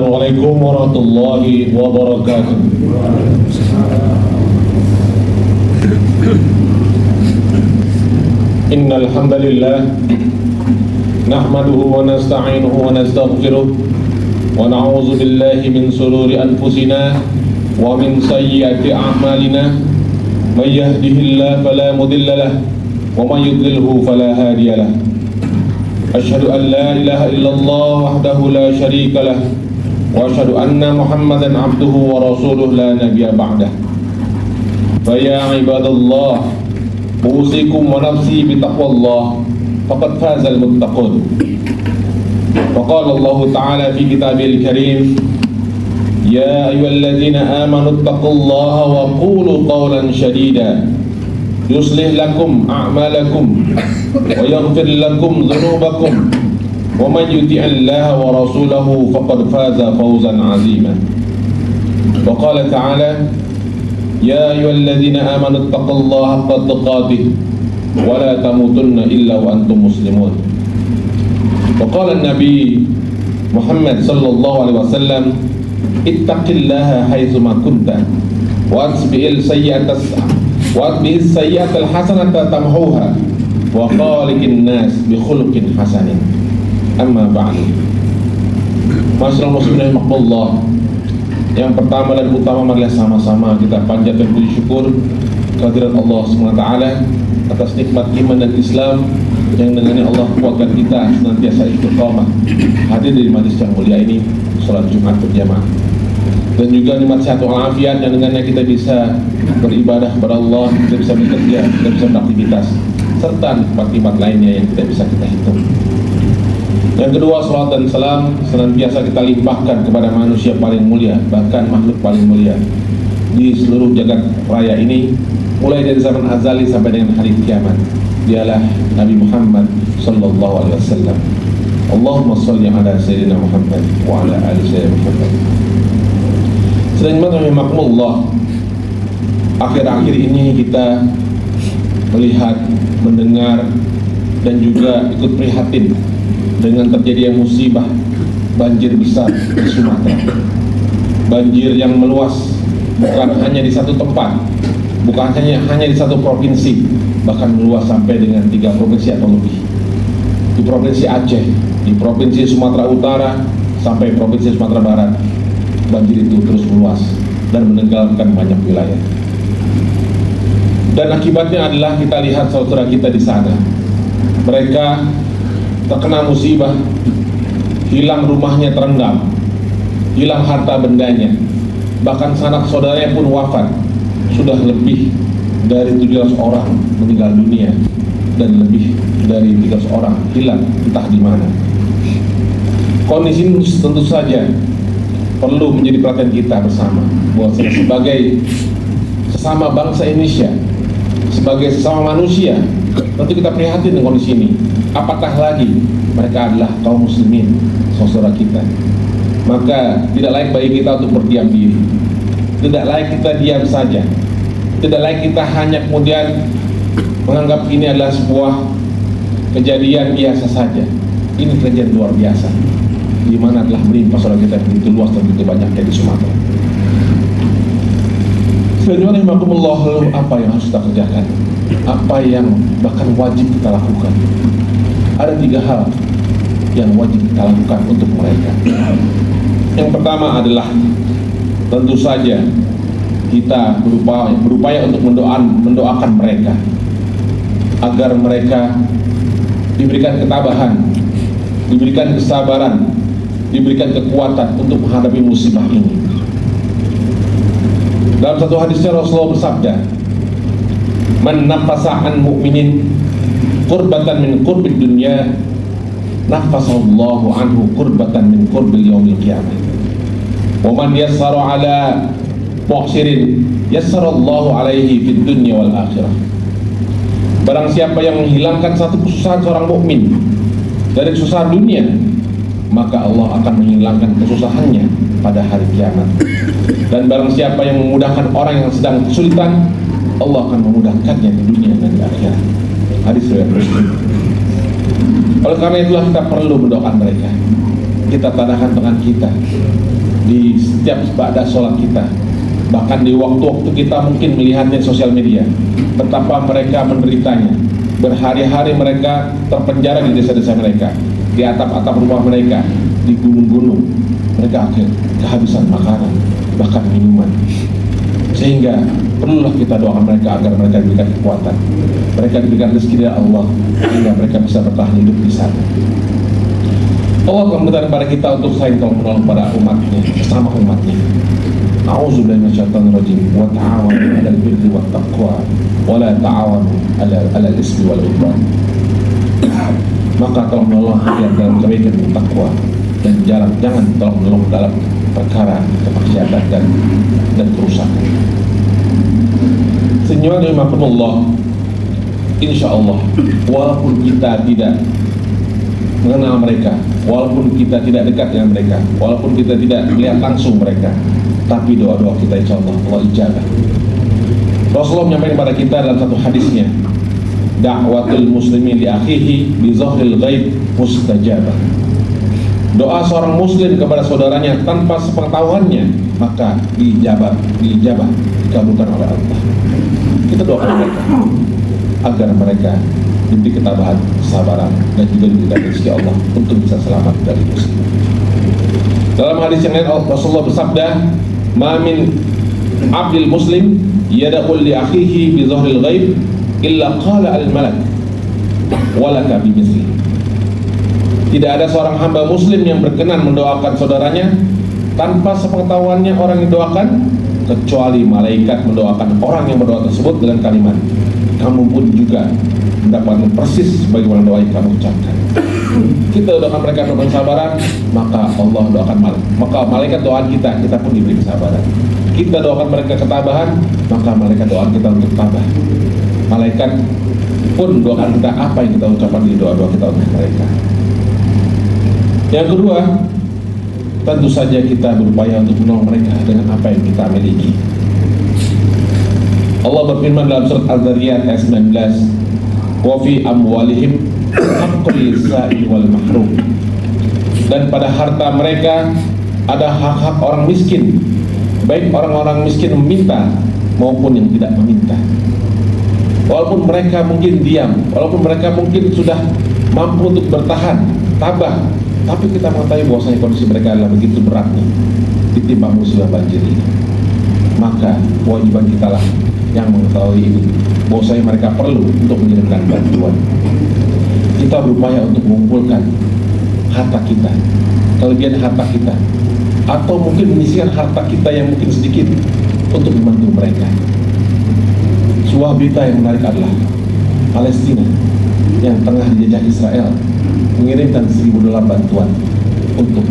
Assalamualaikum warahmatullahi wabarakatuh. Innal hamdalillah nahmaduhu wa nasta'inuhu wa nastaghfiruh wa na'udzu billahi min shururi anfusina wa min sayyiati a'malina. May yahdihillahu fala mudilla lahu wa may yudlilhu fala hadiya lahu. Asyhadu an la ilaha illallah wahdahu la syarika lah wa asyhadu anna Muhammadan abduhu wa rasuluhu la nabiyya ba'dah. Fa ya ibadallah, usikum wa nafsi bi taqwallah faqad fazal muttaqun. Wa qala Allah ta'ala fi kitabil karim, ya ayyuhalladzina amanu taqullaha wa qulu qawlan shadida yuslih lakum a'malakum wa yaghfir lakum dhunubakum wa man yuti'illaha wa rasulahu faqad faza fawzan 'azima. Wa qala ta'ala, ya ayyuhalladzina amanu taqullaha haqqa tuqatih wa la tamutunna illa wa antum muslimun. Wa qala an-nabi Muhammad sallallahu alaihi wasallam, ittaqillaha haitsu ma kunta wa atbi'il sayyi'atal hasanata tamhuha wa khaliqin nas bi khuluqin hasanin. Amma ba'du. Masyaallah muslimin rahimakumullah. Yang pertama dan utama, marilah sama-sama kita panjatkan puji syukur kehadirat Allah SWT atas nikmat iman dan Islam yang dengannya Allah kuatkan kita senantiasa istiqamah hadir di majlis yang mulia ini, salat Jumat berjamaah, dan juga nikmat sehat walafiat yang dengannya kita bisa beribadah kepada Allah, kita bisa bekerja, kita bisa beraktivitas, serta nikmat-nikmat lainnya yang tidak bisa kita hitung. Yang kedua, salat dan salam senantiasa kita limpahkan kepada manusia paling mulia, bahkan makhluk paling mulia di seluruh jagat raya ini, mulai dari zaman azali sampai dengan hari kiamat. Dialah Nabi Muhammad sallallahu alaihi wasallam. Allahumma shalli ala sayyidina Muhammad wa ala ali sayyidina Muhammad. Selain rahimakumullah, akhir-akhir ini kita melihat, mendengar, dan juga ikut prihatin dengan terjadinya musibah banjir besar di Sumatera. Banjir yang meluas bukan hanya di satu tempat, bukan hanya di satu provinsi, bahkan meluas sampai dengan 3 provinsi atau lebih. Di provinsi Aceh, di provinsi Sumatera Utara, sampai provinsi Sumatera Barat, banjir itu terus meluas dan menenggelamkan banyak wilayah. Dan akibatnya adalah kita lihat saudara kita di sana, mereka terkena musibah, hilang rumahnya terendam, hilang harta bendanya, bahkan sanak saudaranya pun wafat. Sudah lebih dari 17 orang meninggal dunia dan lebih dari 13 orang hilang entah di mana. Kondisi ini tentu saja perlu menjadi perhatian kita bersama, bahwa sebagai sesama bangsa Indonesia, sebagai sesama manusia, tentu kita prihatin dengan kondisi ini. Apatah lagi mereka adalah kaum muslimin, saudara kita. Maka tidak layak bagi kita untuk berdiam diri, tidak layak kita diam saja, tidak layak kita hanya kemudian menganggap ini adalah sebuah kejadian biasa saja. Ini kejadian luar biasa, di mana telah menimpa saudara kita yang begitu luas dan begitu banyaknya di Sumatera. Selanjutnya, lalu apa yang harus kita kerjakan? Apa yang bahkan wajib kita lakukan? Ada 3 hal yang wajib kita lakukan untuk mereka. Yang pertama adalah tentu saja kita berupaya untuk mendoakan mereka agar mereka diberikan ketabahan, diberikan kesabaran, diberikan kekuatan untuk menghadapi musibah ini. Dalam satu hadisnya Rasulullah bersabda, man nafasa an mu'minin qurbatan min qurbid dunya nafasallahu anhu qurbatan min qurbil yaumil qiyamah. Wa man yassara ala mu'sirin yassarallahu alaihi fid dunya wal akhirah. Barang siapa yang menghilangkan satu kesusahan seorang mukmin dari kesusahan dunia, maka Allah akan menghilangkan kesusahannya pada hari kiamat. Dan barang siapa yang memudahkan orang yang sedang kesulitan, Allah akan memudahkannya di dunia dan di akhirat. Hadis riwayat Muslim. Oleh karena itulah kita perlu mendoakan mereka. kita tanahkan tangan kita di setiap ba'da sholat kita, bahkan di waktu-waktu kita mungkin melihatnya di sosial media betapa mereka menderitanya. Berhari-hari mereka terpenjara di desa-desa mereka, di atap-atap rumah mereka, di gunung-gunung. Mereka kehabisan makanan, bahkan minuman. Sehingga perlulah kita doakan mereka agar mereka diberikan kekuatan, mereka diberikan rezeki dari Allah, sehingga mereka bisa bertahan hidup di sana. Allah akan meminta kepada kita untuk saling tolong menolong pada umatnya, sesama umatnya. A'udzubillahi minasyaitonir rajim. Wa ta'awanu 'alal birri wat taqwa wa la ta'awanu 'alal ismi wal 'udwan. Maka tolong menolong kalian dalam kebaikan dan takwa, dan jangan tolong menolong dalam perkara kemaksiatan dan kerusakan. Senyuman Allah, insya Allah, walaupun kita tidak mengenal mereka, walaupun kita tidak dekat dengan mereka, walaupun kita tidak melihat langsung mereka, tapi doa-doa kita insya Allah ijabah. Rasulullah menyampaikan kepada kita dalam satu hadisnya, da'watul muslimin li akhihi bi zahril ghaib mustajabah. Doa seorang muslim kepada saudaranya tanpa sepengetahuannya maka diijabah, dikabulkan oleh Allah. Kita doakan mereka agar mereka diberi ketabahan, kesabaran, dan juga diberikan rezeki Allah untuk bisa selamat dari musibah. Dalam hadis yang lain Rasulullah bersabda, "Ma min 'abdil muslim yad'u li akhihi bi zahril ghaib illa qala al-malak walaka bi misli." Tidak ada seorang hamba muslim yang berkenan mendoakan saudaranya tanpa sepengetahuannya orang yang doakan, kecuali malaikat mendoakan orang yang berdoa tersebut dengan kalimat, "Kamu pun juga mendapatkan persis sebagaimana doa yang kamu ucapkan." Kita doakan mereka dengan kesabaran, maka Allah doakan maka malaikat doakan kita pun diberi kesabaran. Kita doakan mereka ketabahan, maka malaikat doakan kita untuk tabah. Malaikat pun doakan kita apa yang kita ucapkan di doa-doa kita untuk mereka. Yang kedua, tentu saja kita berupaya untuk menolong mereka dengan apa yang kita miliki. Allah berfirman dalam surat Al-Zariyat ayat 19, "Wa fi amwalihim haqqul lis-sa'il wal mahrum." Dan pada harta mereka ada hak-hak orang miskin, baik orang-orang miskin meminta maupun yang tidak meminta. Walaupun mereka mungkin diam, walaupun mereka mungkin sudah mampu untuk bertahan, tabah, tapi kita mengetahui bahwasanya kondisi mereka adalah begitu beratnya ditimpa musibah banjir ini. Maka kewajiban kita lah yang mengetahui ini, bahwasanya mereka perlu untuk mengirimkan bantuan. Kita berupaya untuk mengumpulkan harta kita, kelebihan harta kita, atau mungkin menyisihkan harta kita yang mungkin sedikit untuk membantu mereka. Sebuah berita yang menarik adalah Palestina yang tengah dijajah Israel mengirimkan $1.000 bantuan untuk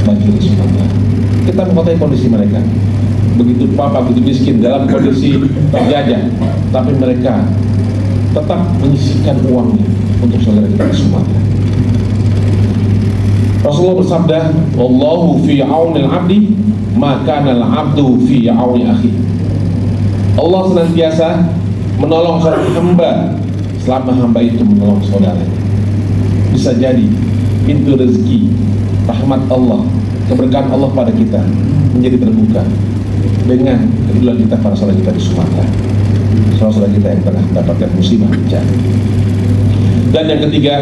banjir di Sumatera. Kita mengetahui kondisi mereka begitu begitu miskin dalam kondisi terjajah, tapi mereka tetap menyisihkan uangnya untuk saudara kita di Sumatera. Rasulullah bersabda, "Wallahu fi 'aunil 'abdi ma kana al-'abdu fi 'auni akhi." Allah senantiasa menolong seorang hamba selama hamba itu menolong saudaranya. Bisa jadi pintu rezeki, rahmat Allah, keberkahan Allah pada kita menjadi terbuka dengan kedudukan kita para saudara kita di Sumatera, saudara kita yang tengah mendapatkan musibah bencana. Dan yang ketiga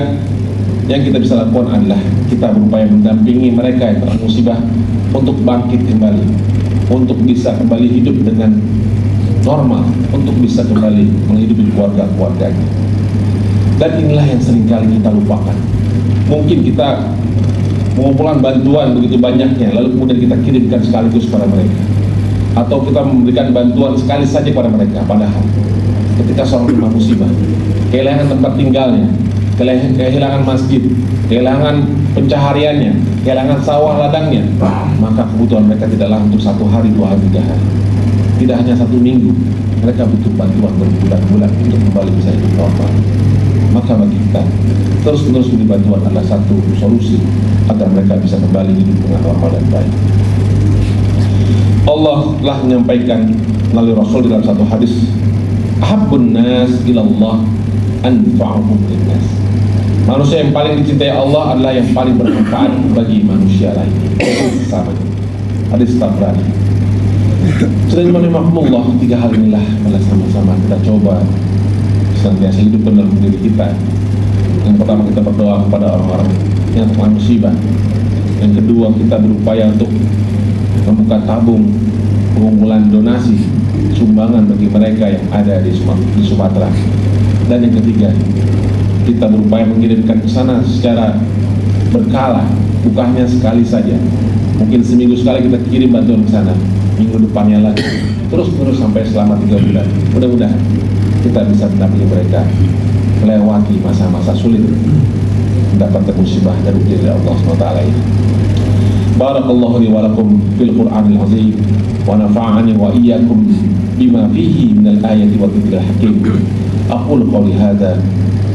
yang kita bisa lakukan adalah kita berupaya mendampingi mereka yang terkena musibah untuk bangkit kembali, untuk bisa kembali hidup dengan normal, untuk bisa kembali menghidupi keluarga-keluarganya. Dan inilah yang seringkali kita lupakan. Mungkin kita mengumpulkan bantuan begitu banyaknya, lalu kemudian kita kirimkan sekaligus kepada mereka, atau kita memberikan bantuan sekali saja kepada mereka. Padahal ketika seorang terima musibah, kehilangan tempat tinggalnya, kehilangan masjid, kehilangan pencahariannya, kehilangan sawah ladangnya, maka kebutuhan mereka tidaklah untuk 1 hari, 2 hari, 3 hari, tidak hanya 1 minggu. Mereka butuh bantuan berbulan-bulan untuk kembali bisa hidup normal. Maka bagi kita terus-menerus beri bantuan adalah satu solusi agar mereka bisa kembali hidup dengan normal dan baik. Allah telah menyampaikan melalui Rasul dalam satu hadis, "Ahabbun nas ilallah anfa'uhum linnas." Manusia yang paling dicintai Allah adalah yang paling bermanfaat bagi manusia lain, sesamanya. Hadis Tabrani. Sudah dimana-mana, tiga hal inilah malah sama-sama kita coba senantiasa hidupkan dalam diri kita. Yang pertama, kita berdoa kepada orang-orang yang terkena musibah. Yang kedua, kita berupaya untuk membuka tabung pengumpulan donasi sumbangan bagi mereka yang ada di Sumatera. Dan yang ketiga, kita berupaya mengirimkan ke sana secara berkala, bukannya sekali saja. Mungkin seminggu sekali kita kirim bantuan ke sana, minggu depannya lagi, terus sampai selama 3 bulan. Mudah-mudahan kita bisa mendampingi mereka melewati masa-masa sulit, mendapatkan musibah dari diri Allah SWT ini. Barakallahu li wa lakum fil Qur'anil azim wa nafa'ani wa iyyakum bima fihi minal ayati wa dzikril hakim. Aqulu qawli hadza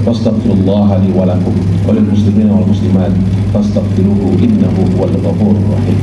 wastaghfirullaha li wa lakum wa lil muslimina wal muslimat fastaghfiruhu innahu huwal ghafurur rahim.